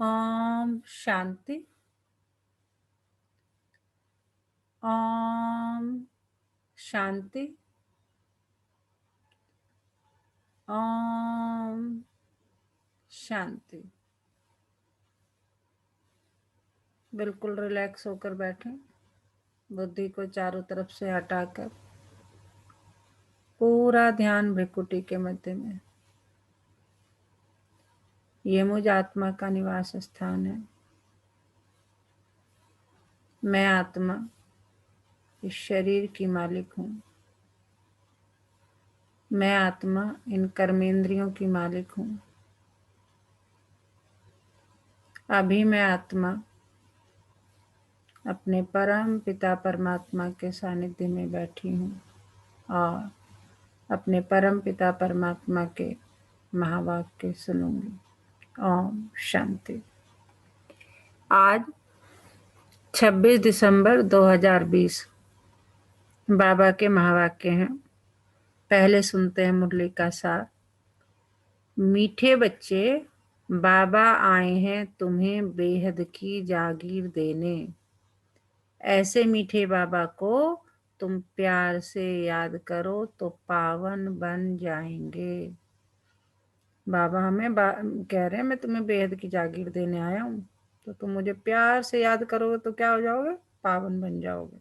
ओम शांति। ओम शांति। ओम शांति। बिल्कुल रिलैक्स होकर बैठें। बुद्धि को चारों तरफ से हटाकर पूरा ध्यान भ्रिकुटी के मध्य में। ये मुझ आत्मा का निवास स्थान है। मैं आत्मा इस शरीर की मालिक हूँ। मैं आत्मा इन कर्मेंद्रियों की मालिक हूँ। अभी मैं आत्मा अपने परम पिता परमात्मा के सानिध्य में बैठी हूँ और अपने परम पिता परमात्मा के महावाक्य सुनूंगी। ओम शांति। आज 26 दिसंबर 2020 बाबा के महावाक्य हैं। पहले सुनते हैं मुरली का सार। मीठे बच्चे, बाबा आए हैं तुम्हें बेहद की जागीर देने। ऐसे मीठे बाबा को तुम प्यार से याद करो तो पावन बन जाएंगे। बाबा हमें कह रहे हैं मैं तुम्हें बेहद की जागीर देने आया हूँ, तो तुम मुझे प्यार से याद करोगे तो क्या हो जाओगे? पावन बन जाओगे।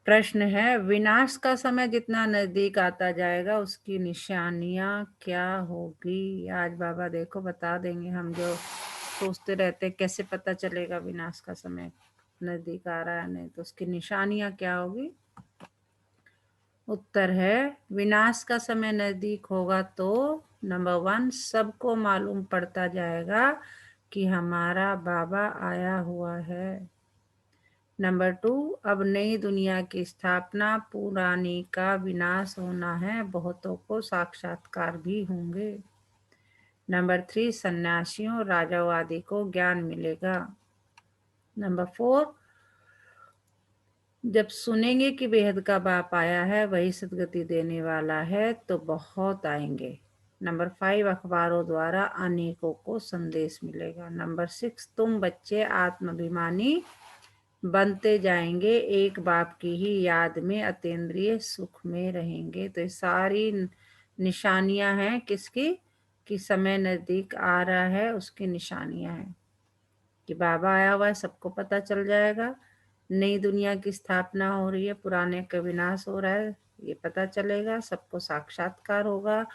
प्रश्न है, विनाश का समय जितना नजदीक आता जाएगा उसकी निशानियां क्या होगी? आज बाबा देखो बता देंगे। हम जो सोचते रहते कैसे पता चलेगा विनाश का समय नजदीक आ रहा है, नहीं तो उसकी निशानियां क्या होगी? उत्तर है, विनाश का समय नजदीक होगा तो नंबर 1 सबको मालूम पड़ता जाएगा कि हमारा बाबा आया हुआ है। नंबर 2 अब नई दुनिया की स्थापना, पुरानी का विनाश होना है। बहुतों को साक्षात्कार भी होंगे। नंबर 3 सन्यासियों राजाओं आदि को ज्ञान मिलेगा। नंबर 4 जब सुनेंगे कि बेहद का बाप आया है, वही सदगति देने वाला है, तो बहुत आएंगे। नंबर 5 अखबारों द्वारा अनेकों को संदेश मिलेगा। नंबर 6 तुम बच्चे आत्माभिमानी बनते जाएंगे, एक बाप की ही याद में अतीन्द्रिय सुख में रहेंगे। तो ये सारी निशानियां हैं किसकी? कि समय नजदीक आ रहा है, उसकी निशानियां हैं कि बाबा आया हुआ है, सबको पता चल जाएगा। नई दुनिया की स्थापना हो रही है, पुराने का विनाश हो रहा है, ये पता चलेगा। सबको साक्षात्कार होगा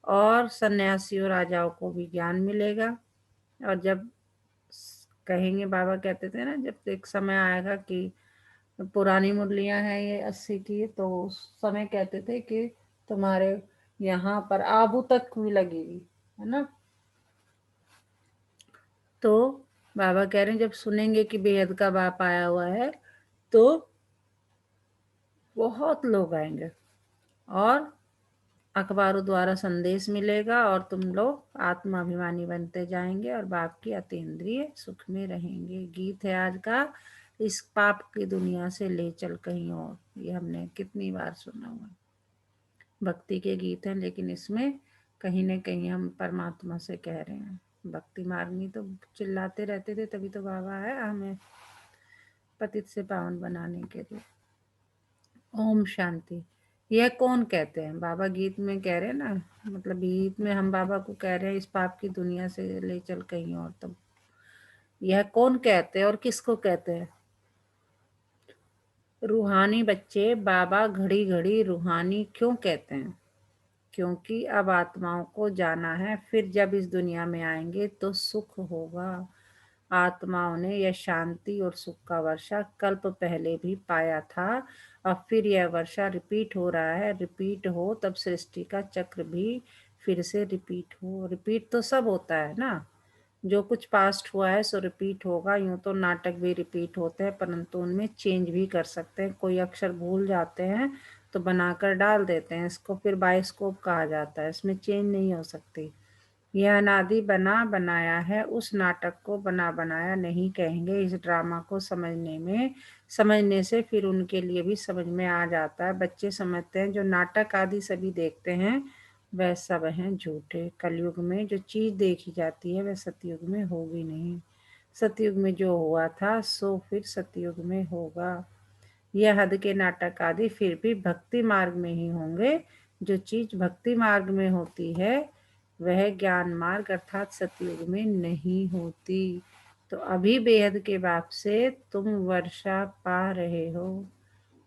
और सन्यासियों राजाओं को भी ज्ञान मिलेगा। और जब कहेंगे, बाबा कहते थे ना, जब एक समय आएगा कि पुरानी मुरलियां हैं ये 80 की, तो उस समय कहते थे कि तुम्हारे यहाँ पर आबू तक भी लगेगी, है ना। तो बाबा कह रहे हैं जब सुनेंगे कि बेहद का बाप आया हुआ है तो बहुत लोग आएंगे और अखबारों द्वारा संदेश मिलेगा और तुम लोग आत्माभिमानी बनते जाएंगे और बाप की अतीन्द्रिय सुख में रहेंगे। गीत है आज का, इस पाप की दुनिया से ले चल कहीं और। ये हमने कितनी बार सुना हुआ। भक्ति के गीत हैं, लेकिन इसमें कहीं न कहीं हम परमात्मा से कह रहे हैं। भक्ति मार्ग में तो चिल्लाते रहते थे, तभी तो बाबा है हमें पतित से पावन बनाने के लिए। ओम शांति। यह कौन कहते हैं? बाबा गीत में कह रहे हैं ना, मतलब गीत में हम बाबा को कह रहे हैं इस पाप की दुनिया से ले चल कहीं और। तब यह कौन कहते हैं और किसको कहते हैं? रूहानी बच्चे बाबा घड़ी घड़ी रूहानी क्यों कहते हैं? क्योंकि अब आत्माओं को जाना है, फिर जब इस दुनिया में आएंगे तो सुख होगा। आत्माओं ने यह शांति और सुख का वर्षा कल्प पहले भी पाया था, और फिर यह वर्षा रिपीट हो रहा है। रिपीट हो तब सृष्टि का चक्र भी फिर से रिपीट हो। रिपीट तो सब होता है ना, जो कुछ पास्ट हुआ है सो रिपीट होगा। यूं तो नाटक भी रिपीट होते हैं, परंतु उनमें चेंज भी कर सकते हैं। कोई अक्षर भूल जाते हैं तो बनाकर डाल देते हैं, इसको फिर बायोस्कोप कहा जाता है। इसमें चेंज नहीं हो सकती। यह अनादि बना बनाया है, उस नाटक को बना बनाया नहीं कहेंगे। इस ड्रामा को समझने से फिर उनके लिए भी समझ में आ जाता है। बच्चे समझते हैं जो नाटक आदि सभी देखते हैं वह सब हैं झूठे। कलयुग में जो चीज देखी जाती है वह सतयुग में होगी नहीं। सतयुग में जो हुआ था सो फिर सतयुग में होगा। यह हद के नाटक आदि फिर भी भक्ति मार्ग में ही होंगे। जो चीज भक्ति मार्ग में होती है वह ज्ञान मार्ग अर्थात सतयुग में नहीं होती। तो अभी बेहद के बाप से तुम वर्षा पा रहे हो।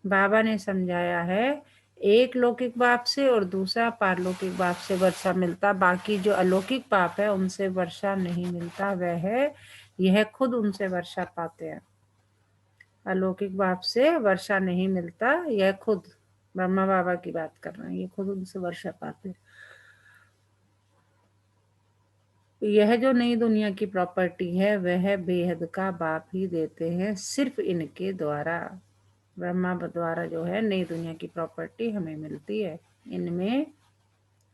बाबा ने समझाया है एक लौकिक बाप से और दूसरा पारलौकिक बाप से वर्षा मिलता, बाकी जो अलौकिक बाप है उनसे वर्षा नहीं मिलता। वह है यह खुद उनसे वर्षा पाते हैं। अलौकिक बाप से वर्षा नहीं मिलता, यह खुद ब्रह्मा बाबा की बात कर रहे हैं, ये खुद उनसे वर्षा पाते हैं। यह जो नई दुनिया की प्रॉपर्टी है वह बेहद का बाप ही देते हैं, सिर्फ इनके द्वारा। ब्रह्मा द्वारा जो है नई दुनिया की प्रॉपर्टी हमें मिलती है। इनमें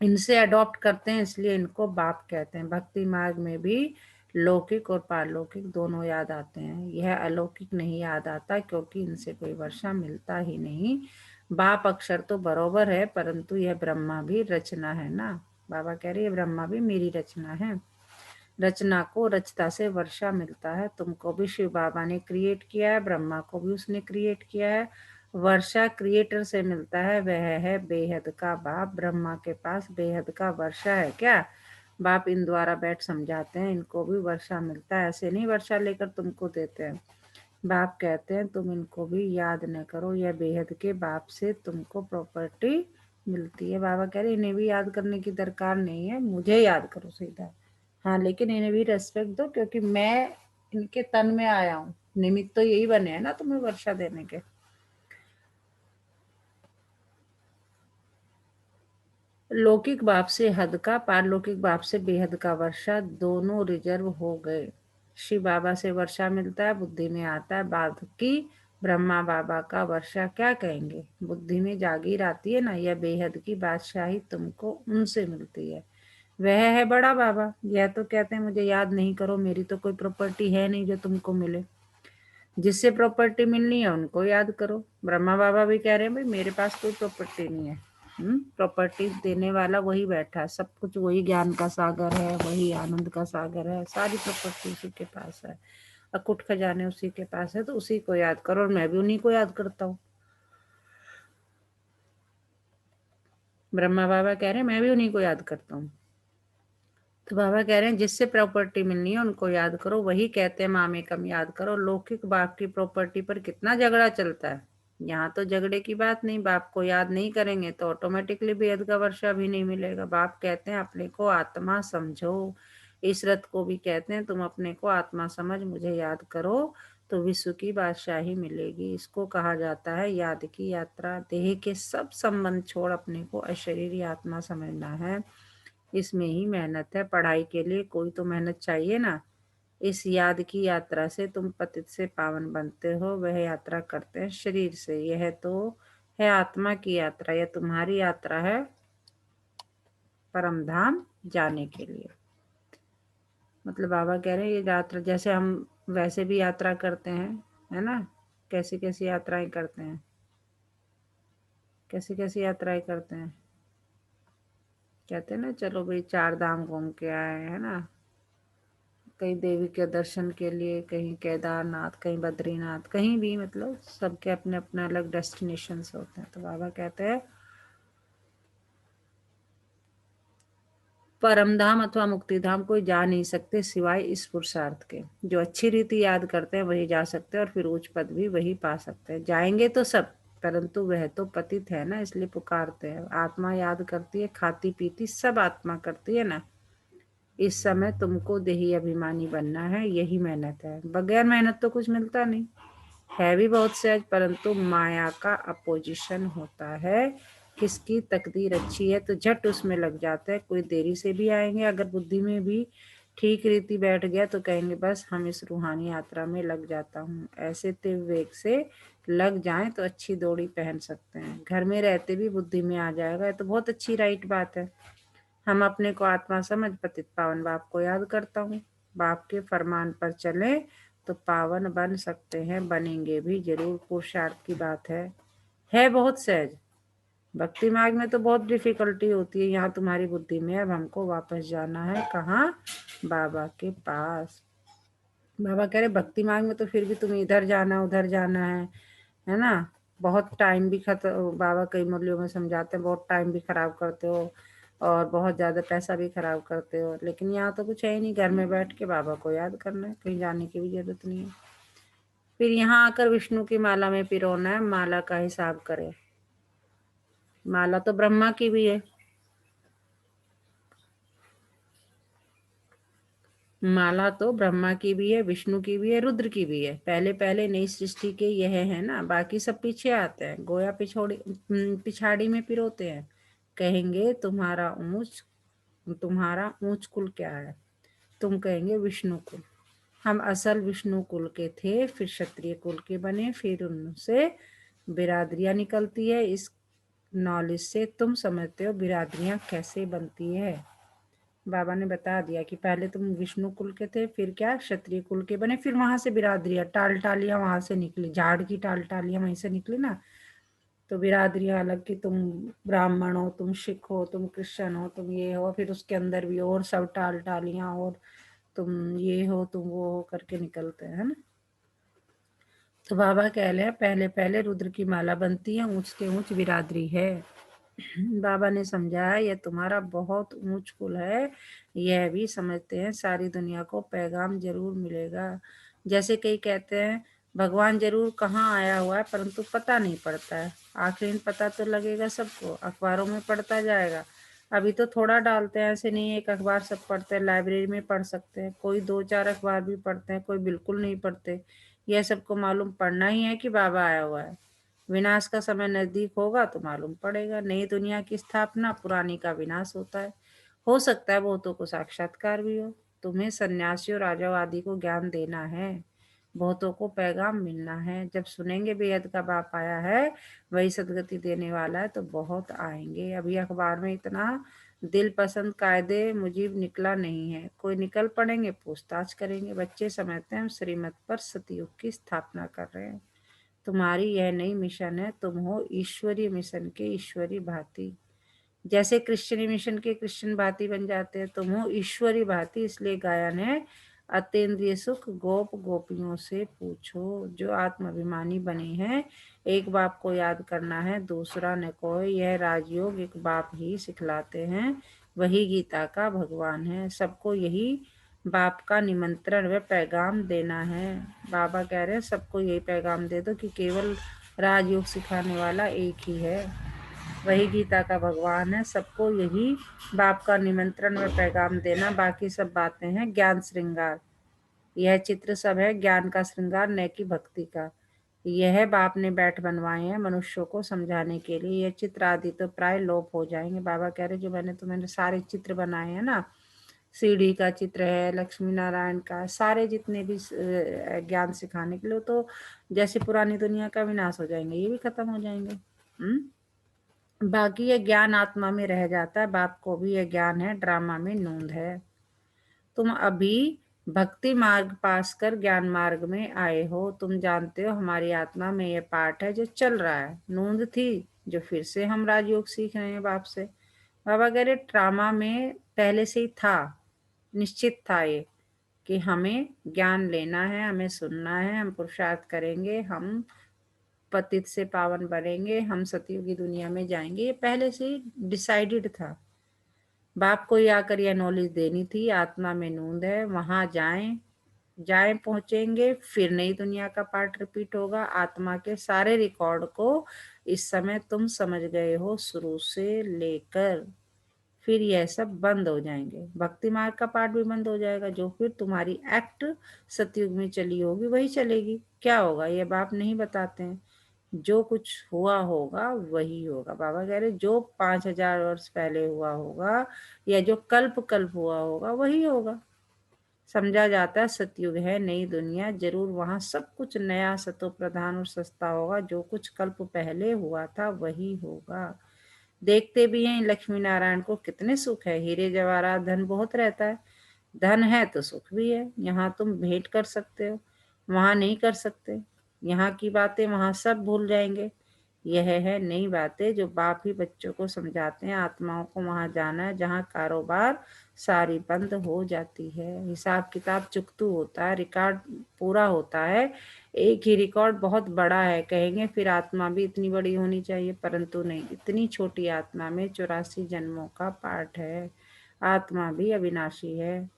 इनसे अडॉप्ट करते हैं इसलिए इनको बाप कहते हैं। भक्ति मार्ग में भी लौकिक और पारलौकिक दोनों याद आते हैं। यह अलौकिक नहीं याद आता क्योंकि इनसे कोई वर्षा मिलता ही नहीं। बाप अक्षर तो बरोबर है परंतु यह ब्रह्मा भी रचना है ना। बाबा कह रहे हैं ब्रह्मा भी मेरी रचना है। रचना को रचता से वर्षा मिलता है। तुमको भी शिव बाबा ने क्रिएट किया है, ब्रह्मा को भी उसने क्रिएट किया है। वर्षा क्रिएटर से मिलता है, वह है बेहद का बाप। ब्रह्मा के पास बेहद का वर्षा है क्या? बाप इन द्वारा बैठ समझाते हैं इनको भी वर्षा मिलता है, ऐसे नहीं वर्षा लेकर तुमको देते हैं। बाप कहते हैं तुम इनको भी याद न करो, यह बेहद के बाप से तुमको प्रॉपर्टी मिलती है। बाबा कह रहे इन्हें भी याद करने की दरकार नहीं है, मुझे याद करो सीधा। हाँ लेकिन इन्हें भी रेस्पेक्ट दो क्योंकि मैं इनके तन में आया हूँ। निमित्त तो यही बने हैं ना तुम्हें वर्षा देने के। लौकिक बाप से हद का, पारलौकिक बाप से बेहद का वर्षा दोनों रिजर्व हो गए। शिव बाबा से वर्षा मिलता है, बुद्धि में आता है। बाद की ब्रह्मा बाबा का वर्षा क्या कहेंगे, बुद्धि में जागीर आती है ना। यह बेहद की बादशाही तुमको उनसे मिलती है। वह है बड़ा बाबा। यह तो कहते हैं मुझे याद नहीं करो, मेरी तो कोई प्रॉपर्टी है नहीं जो तुमको मिले। जिससे प्रॉपर्टी मिलनी है उनको याद करो। ब्रह्मा बाबा भी कह रहे हैं भाई मेरे पास कोई प्रॉपर्टी नहीं है। प्रॉपर्टी देने वाला वही बैठा है, सब कुछ वही ज्ञान का सागर है, वही आनंद का सागर है, सारी प्रॉपर्टी उसी के पास है, अकुट खजाने उसी के पास है। तो उसी को याद करो और मैं भी उन्हीं को याद करता हूँ। ब्रह्मा बाबा कह रहे हैं मैं भी उन्हीं को याद करता हूँ। तो बाबा कह रहे हैं जिससे प्रॉपर्टी मिलनी है उनको याद करो। वही कहते हैं मामे कम याद करो। लौकिक बाप की प्रॉपर्टी पर कितना झगड़ा चलता है। यहाँ तो झगड़े की बात नहीं, बाप को याद नहीं करेंगे तो ऑटोमेटिकली बेहद का वर्षा भी नहीं मिलेगा। बाप कहते हैं अपने को आत्मा समझो। इस रथ को भी कहते हैं तुम अपने को आत्मा समझ मुझे याद करो तो विश्व की बादशाही मिलेगी। इसको कहा जाता है याद की यात्रा। देह के सब संबंध छोड़ अपने को अशरीरी आत्मा समझना है। इसमें ही मेहनत है। पढ़ाई के लिए कोई तो मेहनत चाहिए ना। इस याद की यात्रा से तुम पतित से पावन बनते हो। वह यात्रा करते हैं शरीर से। यह तो है आत्मा की यात्रा। यह तुम्हारी यात्रा है परम धाम जाने के लिए। मतलब बाबा कह रहे हैं ये यात्रा जैसे हम वैसे भी यात्रा करते हैं, है ना। कैसी कैसी यात्राएं करते हैं, कैसी कैसी यात्राएं करते हैं। कहते हैं ना चलो भाई 4 धाम घूम के आए, है ना। कहीं देवी के दर्शन के लिए, कहीं केदारनाथ, कहीं बद्रीनाथ, कहीं भी, मतलब सबके अपने अपने अलग डेस्टिनेशंस होते हैं। तो बाबा कहते हैं परम धाम अथवा मुक्ति धाम कोई जा नहीं सकते सिवाय इस पुरुषार्थ के। जो अच्छी रीति याद करते हैं वही जा सकते हैं और फिर उच्च पद भी वही पा सकते हैं। जाएंगे तो सब, परंतु वह तो पतित है ना, इसलिए पुकारते हैं। आत्मा याद करती है, खाती पीती सब आत्मा करती है ना। इस समय तुमको देही अभिमानी बनना है, यही मेहनत है। बगैर मेहनत तो कुछ मिलता नहीं। है भी बहुत सहज परंतु माया का अपोजिशन होता है। किसकी तकदीर अच्छी है तो झट उसमें लग जाता है। कोई देरी से भी आएंगे, अगर बुद्धि में भी ठीक रीति बैठ गया तो कहेंगे बस हम इस रूहानी यात्रा में लग जाता हूँ। ऐसे तीव्र वेग से लग जाएं तो अच्छी दौड़ी पहन सकते हैं। घर में रहते भी बुद्धि में आ जाएगा, तो बहुत अच्छी राइट बात है। हम अपने को आत्मा समझ पतित पावन बाप को याद करता हूँ। बाप के फरमान पर चले तो पावन बन सकते हैं, बनेंगे भी जरूर। पुरुषार्थ की बात है बहुत सहज। भक्ति मार्ग में तो बहुत डिफिकल्टी होती है, यहाँ तुम्हारी बुद्धि में। अब हमको वापस जाना है कहाँ? बाबा के पास। बाबा कह रहे भक्ति मार्ग में तो फिर भी तुम्हें इधर जाना उधर जाना है ना। बहुत टाइम भी बाबा कई मुरलियों में समझाते हैं, बहुत टाइम भी खराब करते हो और बहुत ज़्यादा पैसा भी खराब करते हो। लेकिन यहाँ तो कुछ है ही नहीं, घर में बैठ के बाबा को याद करना है, कहीं जाने की भी जरूरत नहीं है। फिर यहाँ आकर विष्णु की माला में पिरोना है। माला का हिसाब करें, माला तो ब्रह्मा की भी है, माला तो ब्रह्मा की भी है, विष्णु की भी है, रुद्र की भी है। पहले पहले नई सृष्टि के यह है ना, बाकी सब पीछे आते हैं। गोया पिछाड़ी में पिरोते हैं। कहेंगे तुम्हारा ऊंच कुल क्या है? तुम कहेंगे विष्णु कुल। हम असल विष्णु कुल के थे, फिर क्षत्रिय कुल के बने, फिर उनसे बिरादरियां निकलती है। इस नॉलेज से तुम समझते हो बिरादरियां कैसे बनती है। बाबा ने बता दिया कि पहले तुम विष्णु कुल के थे, फिर क्या क्षत्रिय कुल के बने, फिर वहां से बिरादरियां टाल टालियां वहां से निकली, झाड़ की टाल टालियां वहीं से निकली ना। तो बिरादरियां अलग की, तुम ब्राह्मण हो, तुम सिख हो, तुम क्रिश्चियन हो, तुम ये हो, फिर उसके अंदर भी और सब टाल टालियां, और तुम ये हो तुम वो हो करके निकलते हैं, है ना। तो बाबा कह रहे हैं पहले पहले रुद्र की माला बनती है, ऊंच के ऊंच बिरादरी है। बाबा ने समझाया यह तुम्हारा बहुत ऊंच कुल है। यह भी समझते हैं सारी दुनिया को पैगाम जरूर मिलेगा। जैसे कई कहते हैं भगवान जरूर कहाँ आया हुआ है, परंतु पता नहीं पड़ता है। आखिर में पता तो लगेगा सबको, अखबारों में पढ़ता जाएगा। अभी तो थोड़ा डालते हैं, ऐसे नहीं एक अखबार सब पढ़ते हैं। लाइब्रेरी में पढ़ सकते हैं, कोई 2-4 अखबार भी पढ़ते हैं, कोई बिल्कुल नहीं पढ़ते। यह सबको मालूम पड़ना ही है कि बाबा आया हुआ है। विनाश का समय नजदीक होगा तो मालूम पड़ेगा। नई दुनिया की स्थापना, पुरानी का विनाश होता है। हो सकता है बहुतों को साक्षात्कार भी हो। तुम्हें सन्यासियों राजाओं आदि को ज्ञान देना है, बहुतों को पैगाम मिलना है। जब सुनेंगे बेहद का बाप आया है, वही सदगति देने वाला है, तो बहुत आएंगे। अभी अखबार में इतना दिल पसंद कायदे मुजीब निकला नहीं है, कोई निकल पड़ेंगे, पूछताछ करेंगे। बच्चे समझते हैं हम श्रीमत पर सतयुग की स्थापना कर रहे हैं। तुम्हारी यह नई मिशन है, तुम हो ईश्वरीय मिशन के ईश्वरी भांति। जैसे क्रिश्चियन मिशन के क्रिश्चियन भांति बन जाते हैं, तुम हो ईश्वरी भांति। इसलिए गायन है अतीन्द्रिय सुख गोप गोपियों से पूछो। जो आत्माभिमानी बने हैं, एक बाप को याद करना है, दूसरा न कोई। यह राजयोग एक बाप ही सिखलाते हैं, वही गीता का भगवान है। सबको यही बाप का निमंत्रण व पैगाम देना है। बाबा कह रहे हैं सबको यही पैगाम दे दो कि केवल राजयोग सिखाने वाला एक ही है, वही गीता का भगवान है। सबको यही बाप का निमंत्रण व पैगाम देना, बाकी सब बातें हैं ज्ञान श्रृंगार। यह चित्र सब है ज्ञान का श्रृंगार, न कि भक्ति का। यह बाप ने बैठ बनवाए हैं मनुष्यों को समझाने के लिए। यह चित्र आदि तो प्राय लोप हो जाएंगे। बाबा कह रहे जो मैंने सारे चित्र बनाए हैं ना, सीढ़ी का चित्र है, लक्ष्मी नारायण का, सारे जितने भी ज्ञान सिखाने के लिए, तो जैसे पुरानी दुनिया का विनाश हो जाएंगे, ये भी खत्म हो जाएंगे। बाकी ये ज्ञान आत्मा में रह जाता है। बाप को भी ये ज्ञान है, ड्रामा में नूंद है। तुम अभी भक्ति मार्ग पास कर ज्ञान मार्ग में आए हो। तुम जानते हो हमारी आत्मा में ये पार्ट है जो चल रहा है। नूंद थी जो फिर से हम राजयोग सीख रहे हैं बाप से। बाबा कह रहे ड्रामा में पहले से ही था, निश्चित था ये कि हमें ज्ञान लेना है, हमें सुनना है, हम पुरुषार्थ करेंगे, हम पतित से पावन बनेंगे, हम सतयुगी दुनिया में जाएंगे। ये पहले से ही डिसाइडेड था। बाप को ही आकर यह नॉलेज देनी थी, आत्मा में नूंद है, वहां जाएं पहुंचेंगे, फिर नई दुनिया का पार्ट रिपीट होगा। आत्मा के सारे रिकॉर्ड को इस समय तुम समझ गए हो, शुरू से लेकर। फिर यह सब बंद हो जाएंगे। भक्ति मार्ग का पार्ट भी बंद हो जाएगा। जो फिर तुम्हारी एक्ट सतयुग में चली होगी वही चलेगी। क्या होगा ये बाप नहीं बताते हैं। जो कुछ हुआ होगा वही होगा। बाबा कह रहे जो 5000 वर्ष पहले हुआ होगा या जो कल्प कल्प हुआ होगा वही होगा। समझा जाता है सतयुग है नई दुनिया, जरूर वहां सब कुछ नया, सतो प्रधान और सस्ता होगा। जो कुछ कल्प पहले हुआ था वही होगा। देखते भी हैं लक्ष्मी नारायण को कितने सुख है, हीरे जवाहरात धन बहुत रहता है। धन है तो सुख भी है। यहाँ तुम भेंट कर सकते हो, वहां नहीं कर सकते। यहाँ की बातें वहां सब भूल जाएंगे। यह है नई बातें जो बाप ही बच्चों को समझाते हैं। आत्माओं को वहां जाना है जहां कारोबार सारी बंद हो जाती है, हिसाब किताब चुकतू होता है, रिकॉर्ड पूरा होता है। एक ही रिकॉर्ड बहुत बड़ा है, कहेंगे फिर आत्मा भी इतनी बड़ी होनी चाहिए, परंतु नहीं, इतनी छोटी आत्मा में 84 जन्मों का पाठ है। आत्मा भी अविनाशी है,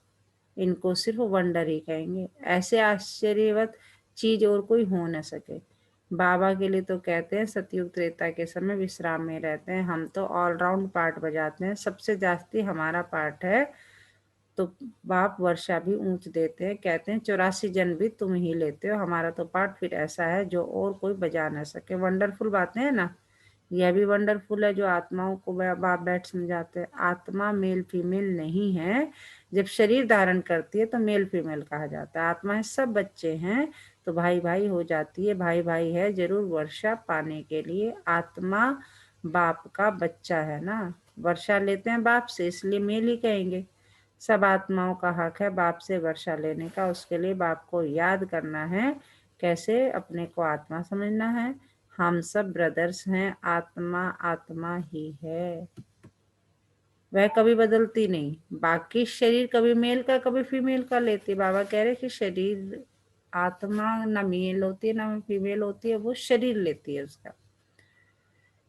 इनको सिर्फ वंडर ही कहेंगे। ऐसे आश्चर्यवत चीज और कोई हो न सके। बाबा के लिए तो कहते हैं सतयुग त्रेता के समय विश्राम में रहते हैं, हम तो ऑलराउंड पार्ट बजाते हैं, सबसे जास्ती हमारा पार्ट है। तो बाप वर्षा भी ऊंच देते हैं, कहते हैं 84 जन भी तुम ही लेते हो, हमारा तो पार्ट फिर ऐसा है जो और कोई बजा ना सके। वंडरफुल बातें है ना। यह भी वंडरफुल है जो आत्माओं को बाप बैठ समझाते हैं। आत्मा मेल फीमेल नहीं है, जब शरीर धारण करती है तो मेल फीमेल कहा जाता है। आत्माएं सब बच्चे हैं तो भाई भाई हो जाती है, भाई भाई है जरूर वर्षा पाने के लिए। आत्मा बाप का बच्चा है ना, वर्षा लेते हैं बाप से, इसलिए मेल ही कहेंगे। सब आत्माओं का हक है बाप से वर्षा लेने का, उसके लिए बाप को याद करना है। कैसे? अपने को आत्मा समझना है। हम सब ब्रदर्स हैं, आत्मा आत्मा ही है, वह कभी बदलती नहीं। बाकी शरीर कभी मेल का कभी फीमेल का लेती है। बाबा कह रहे कि शरीर आत्मा ना मेल होती है ना फीमेल होती है, वो शरीर लेती है उसका।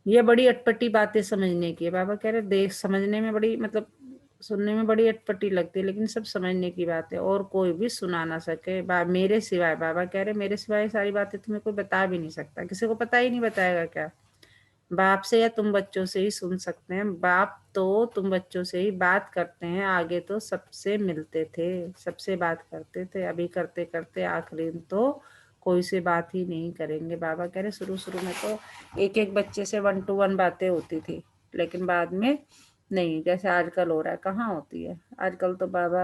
ये बड़ी अटपटी बातें समझने की है। बाबा कह रहे देख समझने में बड़ी मतलब सुनने में बड़ी अटपटी लगती है, लेकिन सब समझने की बात है और कोई भी सुना ना सके मेरे सिवाय। बाबा कह रहे मेरे सिवाय सारी बातें तुम्हें कोई बता भी नहीं सकता, किसी को पता ही नहीं, बताएगा क्या? बाप से या तुम बच्चों से ही सुन सकते हैं। बाप तो तुम बच्चों से ही बात करते हैं, आगे तो सबसे मिलते थे, सबसे बात करते थे, अभी करते करते आखिरी में तो कोई से बात ही नहीं करेंगे। बाबा कह रहे शुरू शुरू में तो एक एक बच्चे से 1 to 1 बातें होती थी, लेकिन बाद में नहीं, जैसे आजकल हो रहा है। कहाँ होती है आजकल? तो बाबा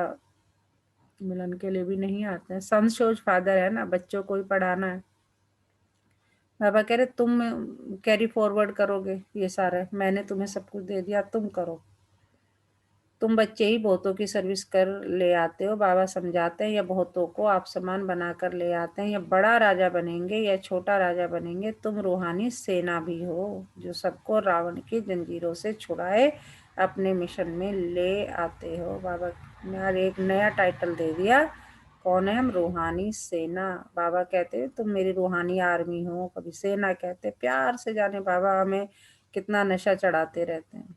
मिलन के लिए भी नहीं आते हैं। संशोज फादर है ना, बच्चों को ही पढ़ाना है। बाबा कह रहे तुम कैरी फॉरवर्ड करोगे ये सारा, मैंने तुम्हें सब कुछ दे दिया, तुम करो। तुम बच्चे ही बहुतों की सर्विस कर ले आते हो। बाबा समझाते हैं या बहुतों को आप समान बनाकर ले आते हैं, या बड़ा राजा बनेंगे या छोटा राजा बनेंगे, तुम रूहानी सेना भी हो जो सबको रावण की जंजीरों से छुड़ाए अपने मिशन में ले आते हो। बाबा ने आज एक नया टाइटल दे दिया। कौन है हम? रूहानी सेना। बाबा कहते हैं तुम मेरी रूहानी आर्मी हो, कभी सेना कहते, प्यार से। जाने बाबा हमें कितना नशा चढ़ाते रहते हैं।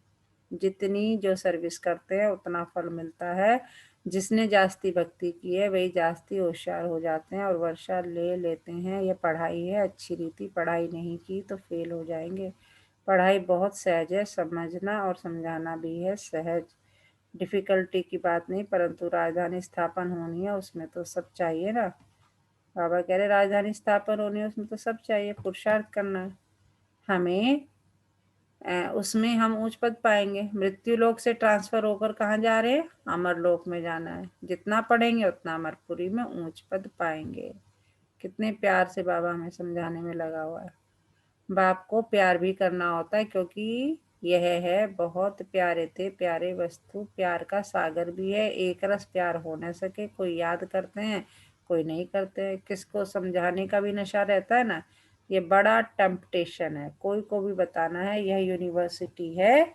जितनी जो सर्विस करते हैं उतना फल मिलता है। जिसने जास्ती भक्ति की है वही जास्ती होशियार हो जाते हैं और वर्षा ले लेते हैं। यह पढ़ाई है अच्छी रीति, पढ़ाई नहीं की तो फेल हो जाएंगे। पढ़ाई बहुत सहज है, समझना और समझाना भी है सहज, डिफिकल्टी की बात नहीं। परंतु राजधानी स्थापन होनी है, उसमें तो सब चाहिए ना। बाबा कह रहे राजधानी स्थापन होनी है, उसमें तो सब चाहिए, पुरुषार्थ करना है हमें। उसमें हम ऊंच पद पाएंगे। मृत्यु लोक से ट्रांसफर होकर कहाँ जा रहे हैं? अमर लोक में जाना है। जितना पढ़ेंगे उतना अमरपुरी में ऊंच पद पाएंगे। कितने प्यार से बाबा हमें समझाने में लगा हुआ है। बाप को प्यार भी करना होता है, क्योंकि यह है बहुत प्यारे थे प्यारे वस्तु, प्यार का सागर भी है। एक रस प्यार हो न सके, कोई याद करते हैं कोई नहीं करते हैं। किसको समझाने का भी नशा रहता है ना, ये बड़ा टेम्पटेशन है। कोई को भी बताना है यह यूनिवर्सिटी है।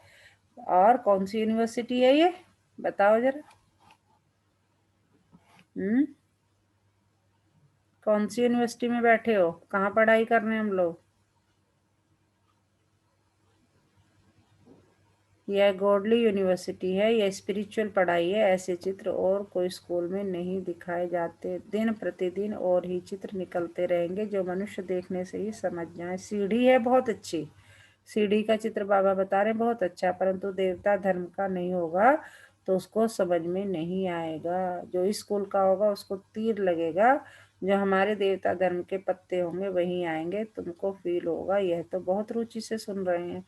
और कौन सी यूनिवर्सिटी है ये, बताओ जरा। कौन सी यूनिवर्सिटी में बैठे हो? कहाँ पढ़ाई कर रहे हैं हम लोग? यह गॉडली यूनिवर्सिटी है, यह स्पिरिचुअल पढ़ाई है। ऐसे चित्र और कोई स्कूल में नहीं दिखाए जाते। दिन प्रतिदिन और ही चित्र निकलते रहेंगे जो मनुष्य देखने से ही समझ जाए। सीढ़ी है बहुत अच्छी, सीढ़ी का चित्र बाबा बता रहे हैं बहुत अच्छा, परंतु देवता धर्म का नहीं होगा तो उसको समझ में नहीं आएगा। जो इस स्कूल का होगा उसको तीर लगेगा, जो हमारे देवता धर्म के पत्ते होंगे वही आएंगे। तुमको फील होगा। यह तो बहुत रुचि से सुन रहे हैं,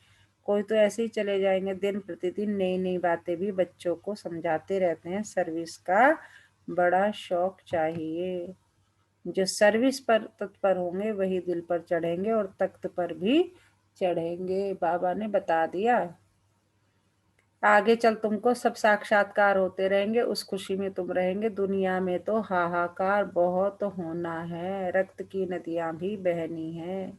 कोई तो ऐसे ही चले जाएंगे। दिन प्रतिदिन नई नई बातें भी बच्चों को समझाते रहते हैं। सर्विस का बड़ा शौक चाहिए। जो सर्विस पर तत्पर होंगे वही दिल पर चढ़ेंगे और तख्त पर भी चढ़ेंगे। बाबा ने बता दिया। आगे चल तुमको सब साक्षात्कार होते रहेंगे, उस खुशी में तुम रहेंगे। दुनिया में तो हाहाकार बहुत होना है, रक्त की नदियां भी बहनी है।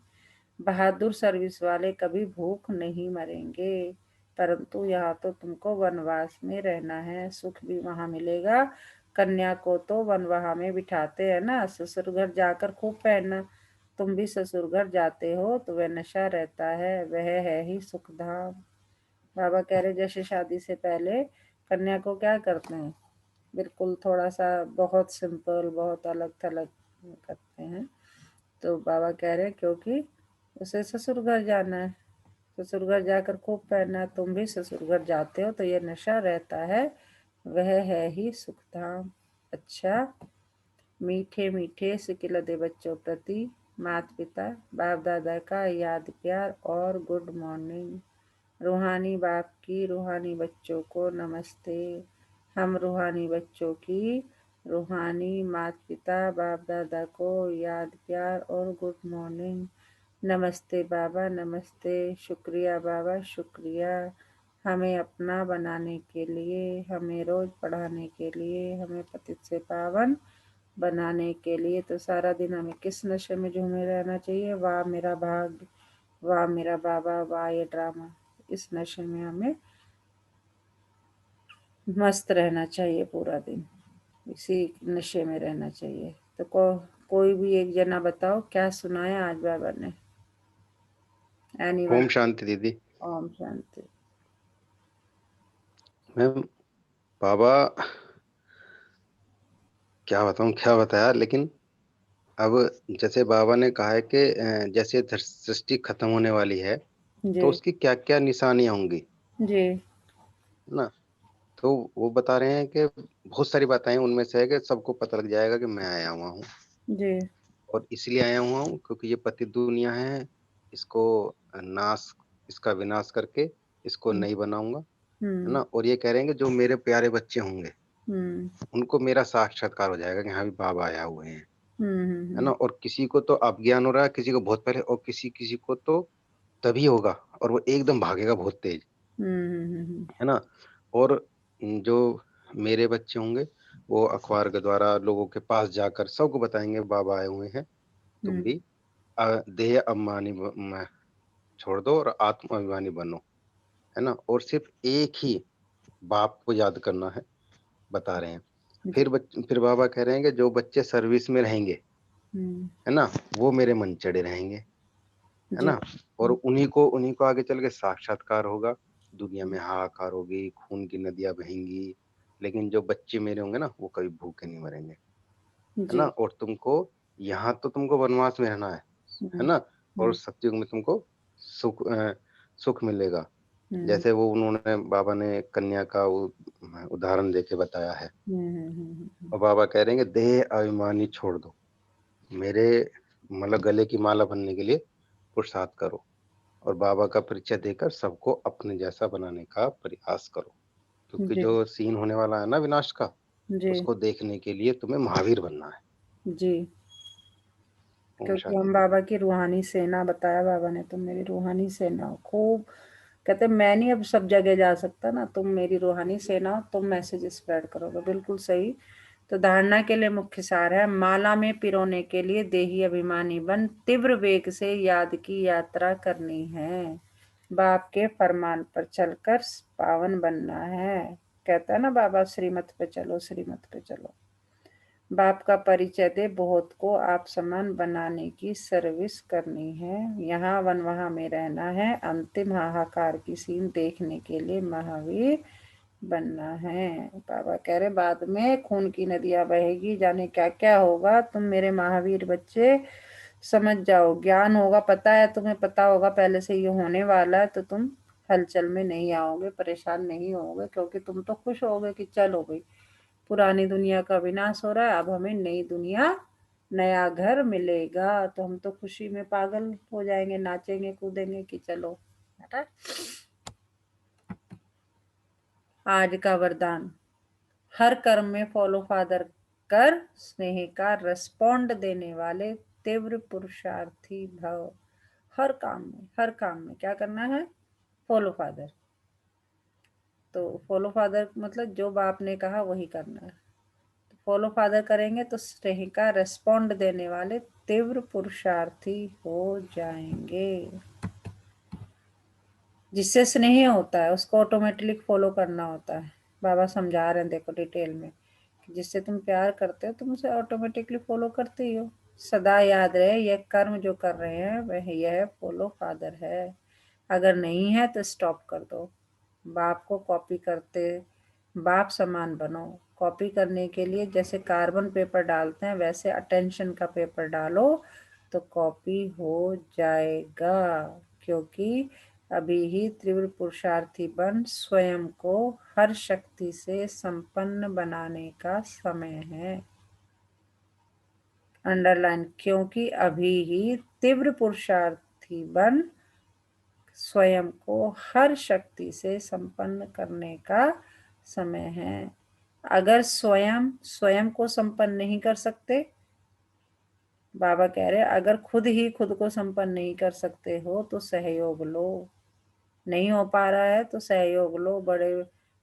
बहादुर सर्विस वाले कभी भूख नहीं मरेंगे, परंतु यहाँ तो तुमको वनवास में रहना है, सुख भी वहां मिलेगा। कन्या को तो वनवाह में बिठाते हैं ना, ससुर घर जाकर खूब पहनना। तुम भी ससुर घर जाते हो तो वह नशा रहता है, वह है ही सुखधाम। बाबा कह रहे जैसे शादी से पहले कन्या को क्या करते हैं, बिल्कुल थोड़ा सा बहुत सिंपल, बहुत अलग थलग करते हैं। तो बाबा कह रहे हैं क्योंकि उसे ससुर घर जाना है, ससुर घर जाकर खूब पहनना है। तुम भी ससुर घर जाते हो तो ये नशा रहता है, वह है ही सुखधाम। अच्छा, मीठे मीठे सिकिलदे बच्चों प्रति माता पिता बाप दादा का याद प्यार और गुड मॉर्निंग। रूहानी बाप की रूहानी बच्चों को नमस्ते। हम रूहानी बच्चों की रूहानी माता पिता बाप दादा को याद प्यार और गुड मॉर्निंग। नमस्ते बाबा, नमस्ते, शुक्रिया बाबा, शुक्रिया हमें अपना बनाने के लिए, हमें रोज पढ़ाने के लिए, हमें पतित से पावन बनाने के लिए। तो सारा दिन हमें किस नशे में झूमे रहना चाहिए, वाह मेरा भाग्य, वाह मेरा बाबा, वाह ये ड्रामा। इस नशे में हमें मस्त रहना चाहिए, पूरा दिन इसी नशे में रहना चाहिए। तो कोई भी एक जना बताओ क्या सुनाया आज बाबा ने। एनीवन। ओम शांति दीदी। ओम शांति। मैम, बाबा क्या बताऊं, क्या बताया, लेकिन अब जैसे बाबा ने कहा है कि जैसे सृष्टि खत्म होने वाली है जी तो उसकी क्या क्या निशानियां होंगी, जी है ना। तो वो बता रहे हैं कि बहुत सारी बातें हैं, उनमें से है कि सबको पता लग जाएगा कि मैं आया हुआ हूँ। जी। और इसलिए आया हुआ हूँ क्योंकि ये पतित दुनिया है, इसको नाश इसका विनाश करके इसको हम्म नहीं बनाऊंगा, है हम्म ना। और ये कह रहे हैं कि जो मेरे प्यारे बच्चे होंगे हम्म उनको मेरा साक्षात्कार हो जाएगा कि हाँ भी बाबा आया हुए हैं, है ना। हम्म और किसी को तो अब ज्ञान हो रहा है, किसी को बहुत पहले, और किसी किसी को तो तभी होगा, और वो एकदम भागेगा बहुत तेज, हम्म है ना। और जो मेरे बच्चे होंगे वो अखबार के द्वारा लोगों के पास जाकर सबको बताएंगे बाबा आए हुए हैं, तुम हम्म भी देह अभिमानी छोड़ दो और आत्म अभिमानी बनो, है ना। और सिर्फ एक ही बाप को याद करना है, बता रहे हैं। जी फिर बाबा कह रहे हैं कि जो बच्चे सर्विस में रहेंगे, हम्म है ना, वो मेरे मन चढ़े रहेंगे, है जी ना। और उन्हीं को आगे चल के साक्षात्कार होगा, दुनिया में हाहाकार होगी, खून की नदियां बहेंगी, लेकिन जो बच्चे मेरे होंगे ना वो कभी भूखे नहीं मरेंगे, है ना। जी और तुमको यहाँ तो तुमको वनवास में रहना है हम्म ना। और हम्म सत्युग में तुमको सुख मिलेगा। हम्म जैसे वो उन्होंने बाबा ने कन्या का उदाहरण देके बताया है। और बाबा कह रहे हैं कि देह अभिमानी छोड़ दो, मेरे मतलब गले की माला बनने के लिए पुरुषार्थ करो, और बाबा का परिचय देकर सबको अपने जैसा बनाने का प्रयास करो, क्योंकि जी जो सीन होने वाला है ना विनाश का, जी उसको देखने के लिए तुम्हें महावीर बनना है। जी। ओम क्योंकि शांति हम दीदी। बाबा की रूहानी सेना, बताया बाबा ने, तुम मेरी रूहानी सेना हो। खूब कहते मैं नहीं अब सब जगह जा सकता ना, तुम मेरी रूहानी सेना हो, तुम मैसेज स्प्रेड करोगे। बिल्कुल सही। तो धारणा के लिए मुख्य सार है, माला में पिरोने के लिए देही अभिमानी बन तीव्र वेग से याद की यात्रा करनी है, बाप के फरमान पर चलकर पावन बनना है। कहता है ना बाबा, श्रीमत पे चलो, श्रीमत पे चलो। बाप का परिचय दे बहुत को आप समान बनाने की सर्विस करनी है, यहाँ वन वहाँ में रहना है, अंतिम हाहाकार की सीन देखने के लिए महावीर बनना है। बाबा कह रहे बाद में खून की नदियां बहेगी, जाने क्या क्या होगा, तुम मेरे महावीर बच्चे समझ जाओ। ज्ञान होगा, पता है तुम्हें, पता होगा पहले से ये होने वाला है, तो तुम हलचल में नहीं आओगे, परेशान नहीं होगे, क्योंकि तुम तो खुश होगे कि चलो भाई पुरानी दुनिया का विनाश हो रहा है, अब हमें नई दुनिया, नया घर मिलेगा। तो हम तो खुशी में पागल हो जाएंगे, नाचेंगे कूदेंगे कि चलो बेटा। आज का वरदान, हर कर्म में फॉलो फादर कर, स्नेह का रेस्पॉन्ड देने वाले तीव्र पुरुषार्थी भव। हर काम में, हर काम में क्या करना है, फॉलो फादर। तो फॉलो फादर मतलब जो बाप ने कहा वही करना है। फॉलो फादर करेंगे तो स्नेह का रेस्पॉन्ड देने वाले तीव्र पुरुषार्थी हो जाएंगे। जिससे स्नेह होता है उसको ऑटोमेटिकली फॉलो करना होता है। बाबा समझा रहे हैं, देखो डिटेल में, कि जिससे तुम प्यार करते हो तुम उसे ऑटोमेटिकली फॉलो करते ही हो। सदा याद रहे, यह कर्म जो कर रहे हैं वह यह फॉलो फादर है। अगर नहीं है तो स्टॉप कर दो। बाप को कॉपी करते बाप समान बनो। कॉपी करने के लिए जैसे कार्बन पेपर डालते हैं वैसे अटेंशन का पेपर डालो तो कॉपी हो जाएगा। क्योंकि अभी ही तीव्र पुरुषार्थी बन स्वयं को हर शक्ति से संपन्न बनाने का समय है। अंडरलाइन, क्योंकि अभी ही तीव्र पुरुषार्थी बन स्वयं को हर शक्ति से संपन्न करने का समय है। अगर स्वयं स्वयं को संपन्न नहीं कर सकते, बाबा कह रहे अगर खुद ही खुद को संपन्न नहीं कर सकते हो तो सहयोग लो। नहीं हो पा रहा है तो सहयोग लो बड़े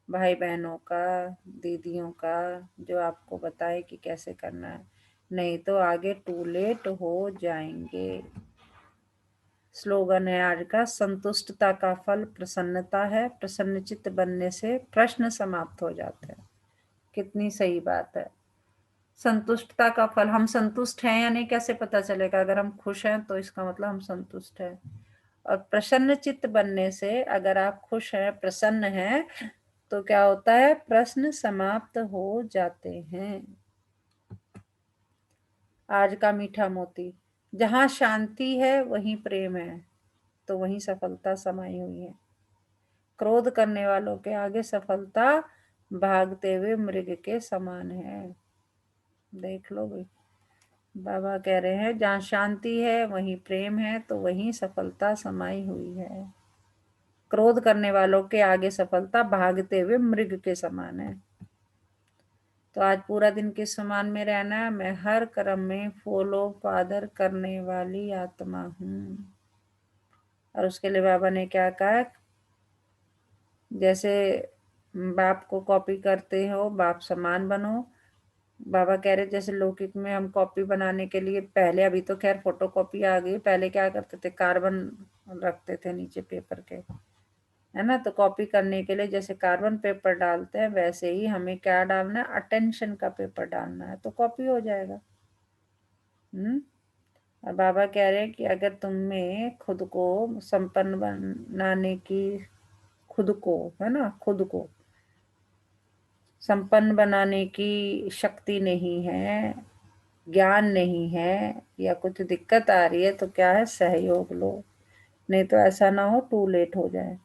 भाई बहनों का, दीदियों का, जो आपको बताए कि कैसे करना है। नहीं तो आगे टू लेट हो जाएंगे। स्लोगन है आज का, संतुष्टता का फल प्रसन्नता है, प्रसन्नचित्त बनने से प्रश्न समाप्त हो जाते हैं। कितनी सही बात है। संतुष्टता का फल, हम संतुष्ट हैं या नहीं कैसे पता चलेगा? अगर हम खुश हैं तो इसका मतलब हम संतुष्ट हैं। और प्रसन्न चित्त बनने से, अगर आप खुश हैं, प्रसन्न हैं, तो क्या होता है? प्रश्न समाप्त हो जाते हैं। आज का मीठा मोती, जहां शांति है वहीं प्रेम है, तो वहीं सफलता समाई हुई है। क्रोध करने वालों के आगे सफलता भागते हुए मृग के समान है। देख लो भाई, बाबा कह रहे हैं जहाँ शांति है वहीं प्रेम है, तो वहीं सफलता समाई हुई है। क्रोध करने वालों के आगे सफलता भागते हुए मृग के समान है। तो आज पूरा दिन किस समान में रहना है? मैं हर कर्म में फॉलो फादर करने वाली आत्मा हूँ। और उसके लिए बाबा ने क्या कहा? जैसे बाप को कॉपी करते हो, बाप समान बनो। बाबा कह रहे जैसे लौकिक में हम कॉपी बनाने के लिए, पहले, अभी तो खैर फोटो कॉपी आ गई, पहले क्या करते थे? कार्बन रखते थे नीचे पेपर के, है ना? तो कॉपी करने के लिए जैसे कार्बन पेपर डालते हैं वैसे ही हमें क्या डालना है? अटेंशन का पेपर डालना है, तो कॉपी हो जाएगा। और बाबा कह रहे हैं कि अगर तुम में खुद को संपन्न बनाने की, खुद को, है ना, खुद को संपन्न बनाने की शक्ति नहीं है, ज्ञान नहीं है, या कुछ दिक्कत आ रही है, तो क्या है? सहयोग लो। नहीं तो ऐसा ना हो टू लेट हो जाए।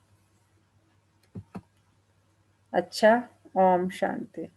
अच्छा, ओम शांति।